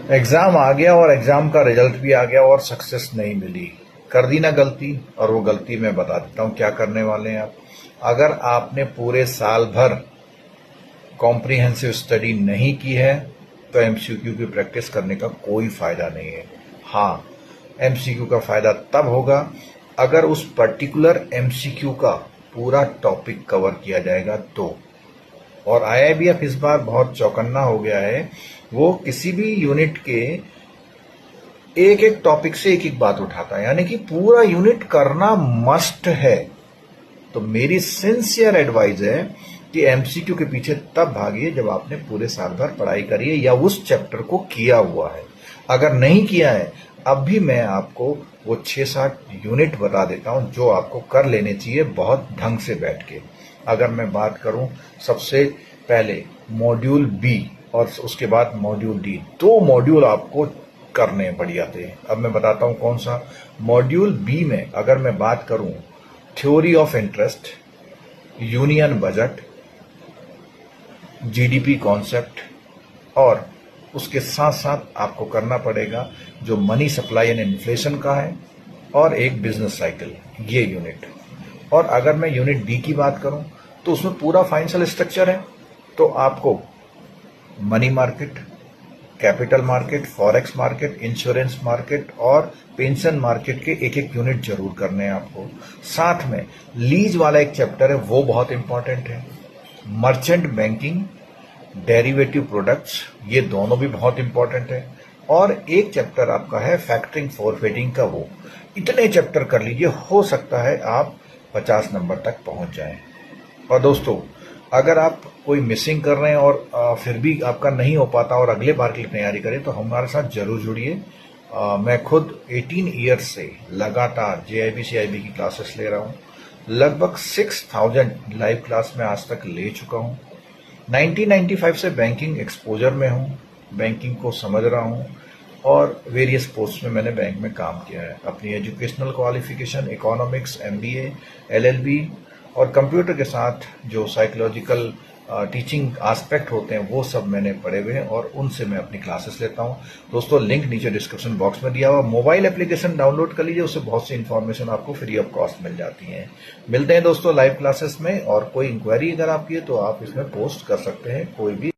Exam आ गया और exam का रिजल्ट भी आ गया और सक्सेस नहीं मिली। कर दी ना गलती, और वो गलती मैं बता देता हूं क्या करने वाले हैं आप। अगर आपने पूरे साल भर कॉम्प्रिहेंसिव स्टडी नहीं की है तो एमसीक्यू की प्रैक्टिस करने का कोई फायदा नहीं है। हाँ, एमसीक्यू का फायदा तब होगा अगर उस पर्टिकुलर एमसीक्यू का पूरा टॉपिक कवर किया जाएगा तो। और आईआईबीएफ इस बार बहुत चौकन्ना हो गया है, वो किसी भी यूनिट के एक एक टॉपिक से एक एक बात उठाता है, यानी कि पूरा यूनिट करना मस्ट है। तो मेरी सिंसियर एडवाइस है कि एमसीक्यू के पीछे तब भागिए जब आपने पूरे साल भर पढ़ाई करी है या उस चैप्टर को किया हुआ है। अगर नहीं किया है, अब भी मैं आपको वो 6-7 यूनिट बता देता हूं जो आपको कर लेने चाहिए बहुत ढंग से बैठ के। अगर मैं बात करूं, सबसे पहले मॉड्यूल बी और उसके बाद मॉड्यूल डी, 2 मॉड्यूल आपको करने बढ़िया थे। अब मैं बताता हूं कौन सा। मॉड्यूल बी में अगर मैं बात करूं, theory of interest, union budget, GDP concept, और उसके साथ साथ आपको करना पड़ेगा जो मनी सप्लाई एंड इन्फ्लेशन का है, और एक बिजनेस साइकिल, ये यूनिट। और अगर मैं यूनिट डी की बात करूं तो उसमें पूरा फाइनेंशियल स्ट्रक्चर है। तो आपको money market, capital market, forex market, insurance market और पेंशन मार्केट के एक एक यूनिट जरूर करने हैं आपको। साथ में लीज वाला एक चैप्टर है, वो बहुत इंपॉर्टेंट है। मर्चेंट बैंकिंग, डेरिवेटिव प्रोडक्ट्स, ये दोनों भी बहुत इंपॉर्टेंट है। और एक चैप्टर आपका है फैक्टरिंग फॉरफेटिंग का, वो। इतने चैप्टर कर लीजिए, हो सकता है आप 50 नंबर तक पहुंच जाएं। और दोस्तों, अगर आप कोई मिसिंग कर रहे हैं और फिर भी आपका नहीं हो पाता और अगले बार के लिए तैयारी करें तो हमारे साथ जरूर जुड़िए। मैं खुद 18 ईयर्स से लगातार जेआईबी सीआईबी की क्लासेस ले रहा हूँ। लगभग 6000 लाइव क्लास में आज तक ले चुका हूँ। 1995 से बैंकिंग एक्सपोजर में हूँ, बैंकिंग को समझ रहा हूँ, और वेरियस पोस्ट में मैंने बैंक में काम किया है। अपनी educational qualification economics, MBA, LLB और कंप्यूटर के साथ जो साइकोलॉजिकल टीचिंग एस्पेक्ट होते हैं वो सब मैंने पढ़े हुए हैं, और उनसे मैं अपनी क्लासेस लेता हूं। दोस्तों, लिंक नीचे डिस्क्रिप्शन बॉक्स में दिया हुआ। मोबाइल एप्लीकेशन डाउनलोड कर लीजिए, उससे बहुत सी इन्फॉर्मेशन आपको फ्री ऑफ कॉस्ट मिल जाती है। मिलते हैं दोस्तों लाइव क्लासेस में, और कोई इंक्वायरी अगर आपकी है तो आप इसमें पोस्ट कर सकते हैं, कोई भी।